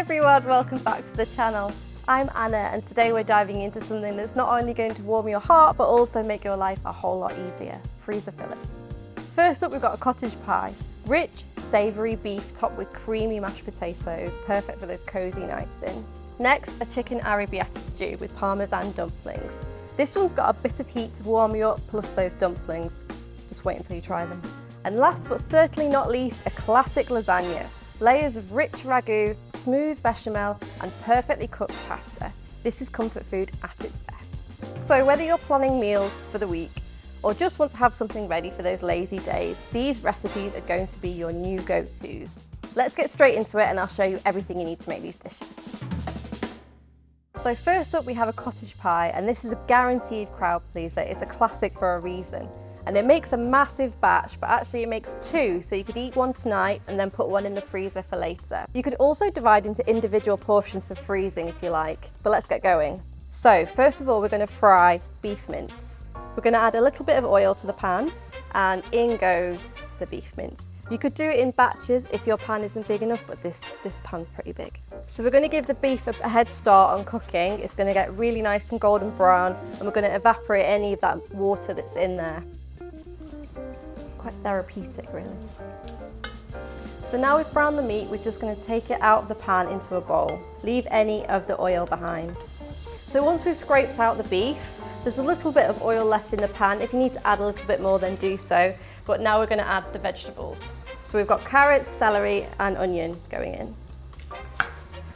everyone, welcome back to the channel. I'm Anna and today we're diving into something that's not only going to warm your heart but also make your life a whole lot easier, freezer fillets. First up we've got a cottage pie. Rich, savoury beef topped with creamy mashed potatoes, perfect for those cosy nights in. Next, a chicken arrabiatta stew with parmesan dumplings. This one's got a bit of heat to warm you up plus those dumplings. Just wait until you try them. And last but certainly not least, a classic lasagna. Layers of rich ragu, smooth bechamel and perfectly cooked pasta. This is comfort food at its best. So whether you're planning meals for the week or just want to have something ready for those lazy days, these recipes are going to be your new go-tos. Let's get straight into it and I'll show you everything you need to make these dishes. So first up we have a cottage pie, and this is a guaranteed crowd pleaser. It's a classic for a reason. And it makes a massive batch, but actually it makes two, so you could eat one tonight and then put one in the freezer for later. You could also divide into individual portions for freezing if you like, but let's get going. So first of all, we're going to fry beef mince. We're going to add a little bit of oil to the pan and in goes the beef mince. You could do it in batches if your pan isn't big enough, but this pan's pretty big. So we're going to give the beef a head start on cooking. It's going to get really nice and golden brown and we're going to evaporate any of that water that's in there. Quite therapeutic really. So now we've browned the meat, we're just going to take it out of the pan into a bowl. Leave any of the oil behind. So once we've scraped out the beef, there's a little bit of oil left in the pan. If you need to add a little bit more, then do so. But now we're going to add the vegetables. So we've got carrots, celery and onion going in.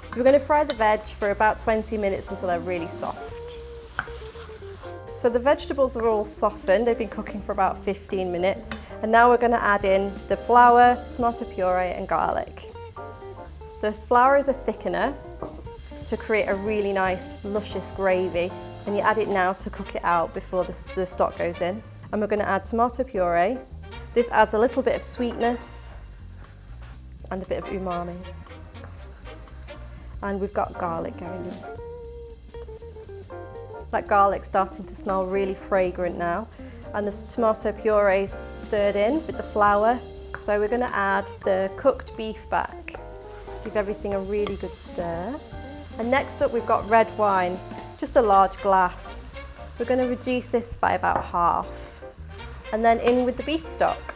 So we're going to fry the veg for about 20 minutes until they're really soft. So the vegetables are all softened, they've been cooking for about 15 minutes. And now we're going to add in the flour, tomato puree and garlic. The flour is a thickener to create a really nice luscious gravy. And you add it now to cook it out before the stock goes in. And we're going to add tomato puree. This adds a little bit of sweetness and a bit of umami. And we've got garlic going in. That garlic's starting to smell really fragrant now, and the tomato puree's stirred in with the flour. So we're going to add the cooked beef back, give everything a really good stir. And next up we've got red wine, just a large glass. We're going to reduce this by about half, and then in with the beef stock.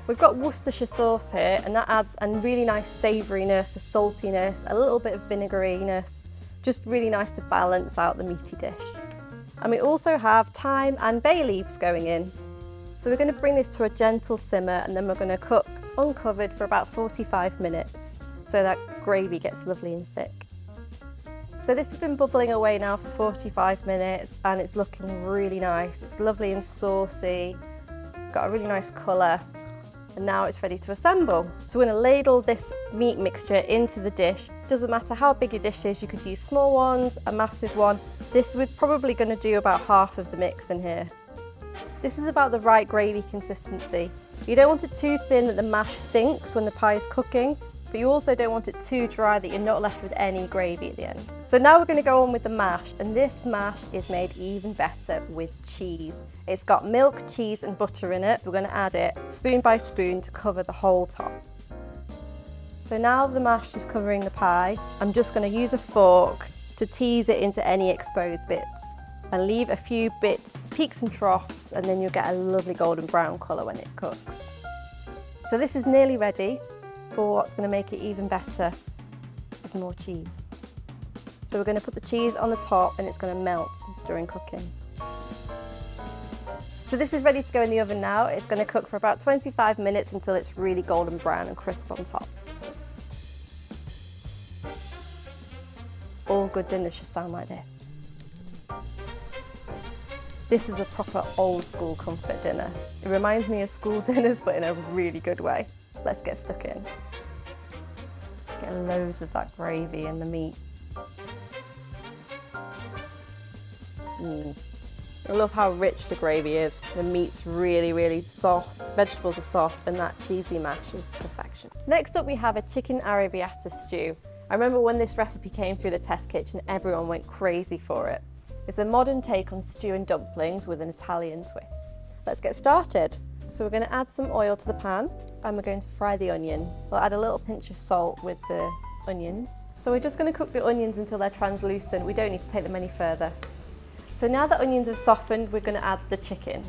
We've got Worcestershire sauce here, and that adds a really nice savouriness, a saltiness, a little bit of vinegariness. Just really nice to balance out the meaty dish. And we also have thyme and bay leaves going in. So we're going to bring this to a gentle simmer and then we're going to cook uncovered for about 45 minutes so that gravy gets lovely and thick. So this has been bubbling away now for 45 minutes and it's looking really nice. It's lovely and saucy, got a really nice colour. And now it's ready to assemble. So we're going to ladle this meat mixture into the dish. Doesn't matter how big your dish is, you could use small ones, a massive one. This we're probably going to do about half of the mix in here. This is about the right gravy consistency. You don't want it too thin that the mash sinks when the pie is cooking, but you also don't want it too dry that you're not left with any gravy at the end. So now we're going to go on with the mash, and this mash is made even better with cheese. It's got milk, cheese and butter in it. We're going to add it spoon by spoon to cover the whole top. So now the mash is covering the pie, I'm just going to use a fork to tease it into any exposed bits and leave a few bits, peaks and troughs, and then you'll get a lovely golden brown colour when it cooks. So this is nearly ready. But what's going to make it even better is more cheese. So we're going to put the cheese on the top and it's going to melt during cooking. So this is ready to go in the oven now. It's going to cook for about 25 minutes until it's really golden brown and crisp on top. All good dinners should sound like this. This is a proper old school comfort dinner. It reminds me of school dinners but in a really good way. Let's get stuck in. Get loads of that gravy and the meat. I love how rich the gravy is. The meat's really, really soft. Vegetables are soft and that cheesy mash is perfection. Next up we have a chicken arrabiatta stew. I remember when this recipe came through the test kitchen, everyone went crazy for it. It's a modern take on stew and dumplings with an Italian twist. Let's get started. So we're going to add some oil to the pan and we're going to fry the onion. We'll add a little pinch of salt with the onions. So we're just going to cook the onions until they're translucent. We don't need to take them any further. So now the onions have softened, we're going to add the chicken.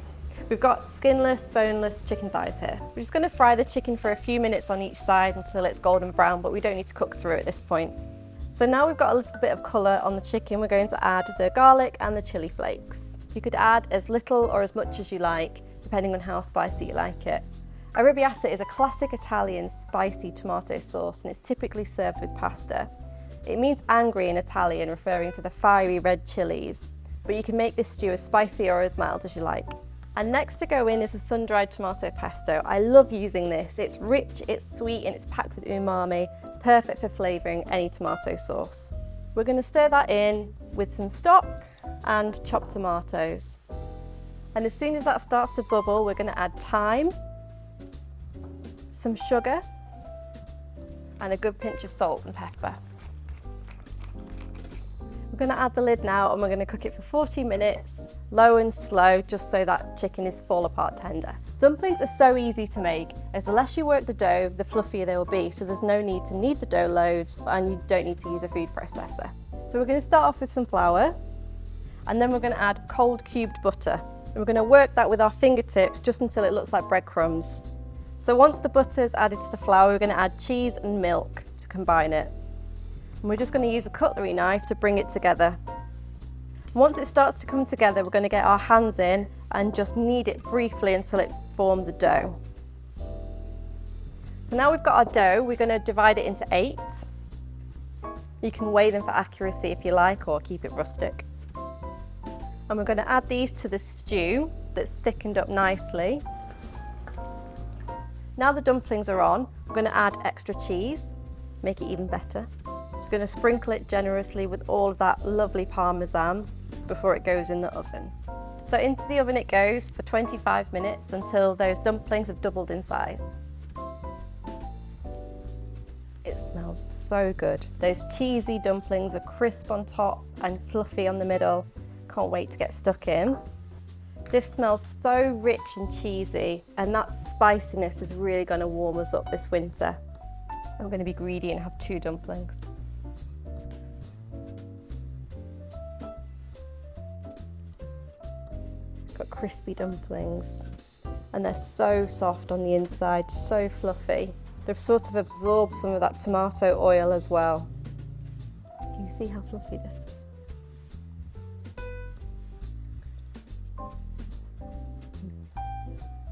We've got skinless, boneless chicken thighs here. We're just going to fry the chicken for a few minutes on each side until it's golden brown, but we don't need to cook through at this point. So now we've got a little bit of colour on the chicken, we're going to add the garlic and the chilli flakes. You could add as little or as much as you like, depending on how spicy you like it. Arrabbiata is a classic Italian spicy tomato sauce and it's typically served with pasta. It means angry in Italian, referring to the fiery red chilies, but you can make this stew as spicy or as mild as you like. And next to go in is a sun-dried tomato pesto. I love using this. It's rich, it's sweet, and it's packed with umami, perfect for flavouring any tomato sauce. We're going to stir that in with some stock and chopped tomatoes. And as soon as that starts to bubble, we're going to add thyme, some sugar, and a good pinch of salt and pepper. We're going to add the lid now and we're going to cook it for 40 minutes, low and slow, just so that chicken is fall apart tender. Dumplings are so easy to make, as the less you work the dough, the fluffier they will be, so there's no need to knead the dough loads and you don't need to use a food processor. So we're going to start off with some flour and then we're going to add cold cubed butter. And we're going to work that with our fingertips just until it looks like breadcrumbs. So once the butter is added to the flour, we're going to add cheese and milk to combine it. And we're just going to use a cutlery knife to bring it together. Once it starts to come together, we're going to get our hands in and just knead it briefly until it forms a dough. So now we've got our dough, we're going to divide it into 8. You can weigh them for accuracy if you like, or keep it rustic. And we're going to add these to the stew that's thickened up nicely. Now the dumplings are on, we're going to add extra cheese, make it even better. Just going to sprinkle it generously with all of that lovely parmesan before it goes in the oven. So into the oven it goes for 25 minutes until those dumplings have doubled in size. It smells so good. Those cheesy dumplings are crisp on top and fluffy on the middle. Can't wait to get stuck in. This smells so rich and cheesy, and that spiciness is really going to warm us up this winter. I'm going to be greedy and have 2 dumplings. Got crispy dumplings, and they're so soft on the inside, so fluffy. They've sort of absorbed some of that tomato oil as well. Do you see how fluffy this is?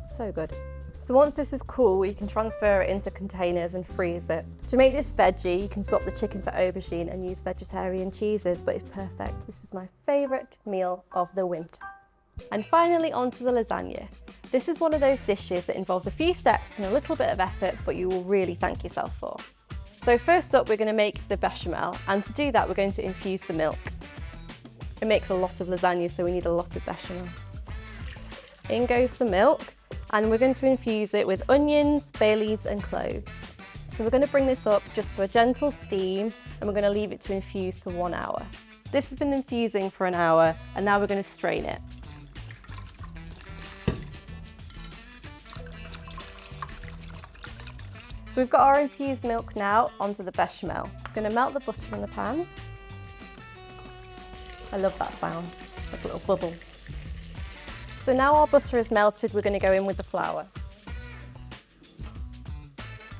So good. So once this is cool, you can transfer it into containers and freeze it. To make this veggie, you can swap the chicken for aubergine and use vegetarian cheeses, but it's perfect. This is my favourite meal of the winter. And finally, onto the lasagna. This is one of those dishes that involves a few steps and a little bit of effort, but you will really thank yourself for. So first up, we're going to make the bechamel, and to do that, we're going to infuse the milk. It makes a lot of lasagna, so we need a lot of bechamel. In goes the milk. And we're going to infuse it with onions, bay leaves and cloves. So we're going to bring this up just to a gentle steam and we're going to leave it to infuse for 1 hour. This has been infusing for an hour and now we're going to strain it. So we've got our infused milk now onto the bechamel. I'm going to melt the butter in the pan. I love that sound, like a little bubble. So now our butter is melted, we're going to go in with the flour.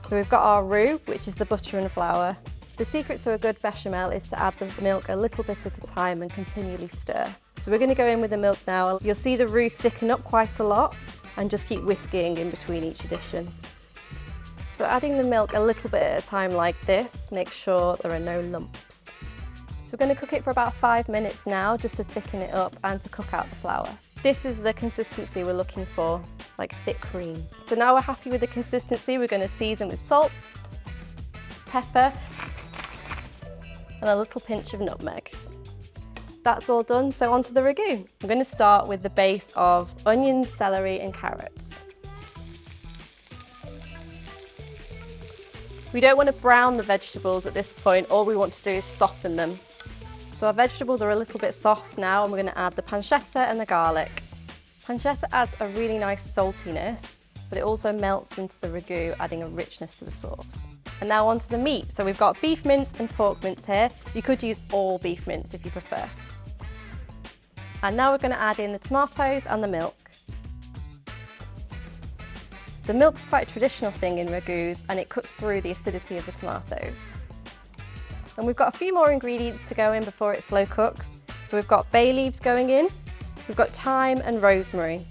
So we've got our roux, which is the butter and flour. The secret to a good bechamel is to add the milk a little bit at a time and continually stir. So we're going to go in with the milk now. You'll see the roux thicken up quite a lot and just keep whisking in between each addition. So adding the milk a little bit at a time like this, make sure there are no lumps. So we're going to cook it for about 5 minutes now, just to thicken it up and to cook out the flour. This is the consistency we're looking for, like thick cream. So now we're happy with the consistency, we're going to season with salt, pepper, and a little pinch of nutmeg. That's all done, so onto the ragu. I'm going to start with the base of onions, celery, and carrots. We don't want to brown the vegetables at this point, all we want to do is soften them. So our vegetables are a little bit soft now and we're going to add the pancetta and the garlic. Pancetta adds a really nice saltiness but it also melts into the ragu, adding a richness to the sauce. And now onto the meat. So we've got beef mince and pork mince here. You could use all beef mince if you prefer. And now we're going to add in the tomatoes and the milk. The milk's quite a traditional thing in ragus, and it cuts through the acidity of the tomatoes. And we've got a few more ingredients to go in before it slow cooks. So we've got bay leaves going in, we've got thyme and rosemary.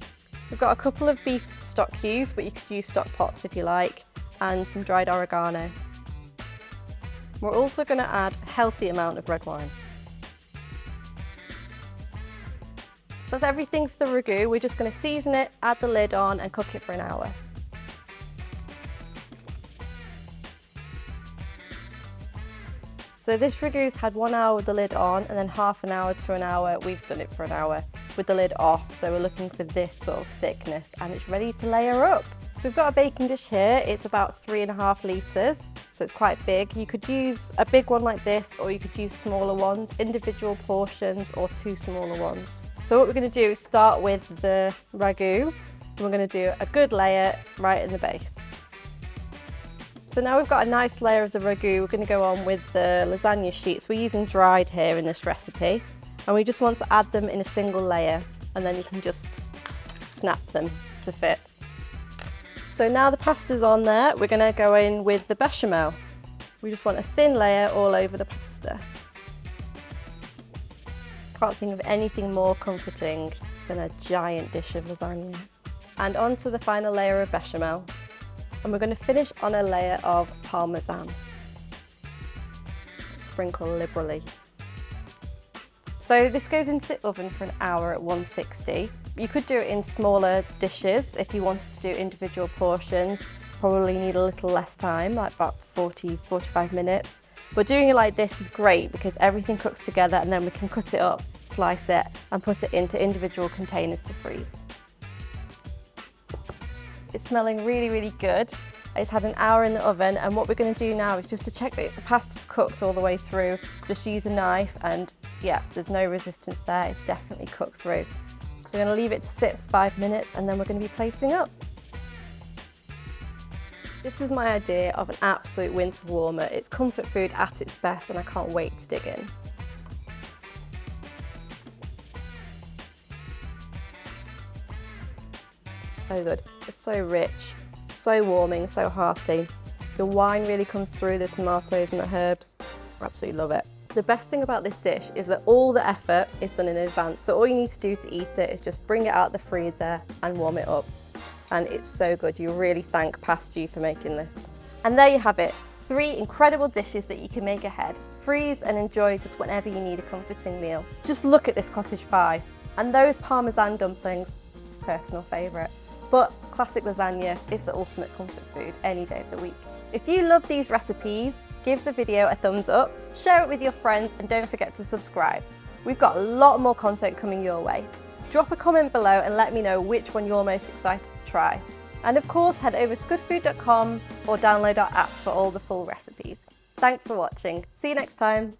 We've got a couple of beef stock cubes, but you could use stock pots if you like, and some dried oregano. We're also going to add a healthy amount of red wine. So that's everything for the ragu. We're just going to season it, add the lid on and cook it for an hour. So this ragu's had 1 hour with the lid on, and then half an hour to an hour, we've done it for an hour with the lid off. So we're looking for this sort of thickness, and it's ready to layer up. So we've got a baking dish here. It's about 3.5 litres, so it's quite big. You could use a big one like this, or you could use smaller ones, individual portions, or 2 smaller ones. So what we're going to do is start with the ragu, and we're going to do a good layer right in the base. So now we've got a nice layer of the ragu, we're going to go on with the lasagna sheets. We're using dried here in this recipe, and we just want to add them in a single layer, and then you can just snap them to fit. So now the pasta's on there, we're going to go in with the bechamel. We just want a thin layer all over the pasta. Can't think of anything more comforting than a giant dish of lasagna. And onto the final layer of bechamel. And we're going to finish on a layer of parmesan. Sprinkle liberally. So this goes into the oven for an hour at 160. You could do it in smaller dishes if you wanted to do individual portions. Probably need a little less time, like about 40-45 minutes. But doing it like this is great because everything cooks together, and then we can cut it up, slice it, and put it into individual containers to freeze. It's smelling really, really good. It's had an hour in the oven, and what we're going to do now is just to check that the pasta's cooked all the way through. Just use a knife, and yeah, there's no resistance there. It's definitely cooked through. So we're going to leave it to sit for 5 minutes, and then we're going to be plating up. This is my idea of an absolute winter warmer. It's comfort food at its best, and I can't wait to dig in. So good. It's so rich, so warming, so hearty. The wine really comes through, the tomatoes and the herbs. I absolutely love it. The best thing about this dish is that all the effort is done in advance. So all you need to do to eat it is just bring it out the freezer and warm it up. And it's so good. You really thank Past You for making this. And there you have it. 3 incredible dishes that you can make ahead. Freeze and enjoy just whenever you need a comforting meal. Just look at this cottage pie. And those parmesan dumplings, personal favourite. But classic lasagna is the ultimate comfort food any day of the week. If you love these recipes, give the video a thumbs up, share it with your friends, and don't forget to subscribe. We've got a lot more content coming your way. Drop a comment below and let me know which one you're most excited to try. And of course, head over to goodfood.com or download our app for all the full recipes. Thanks for watching. See you next time.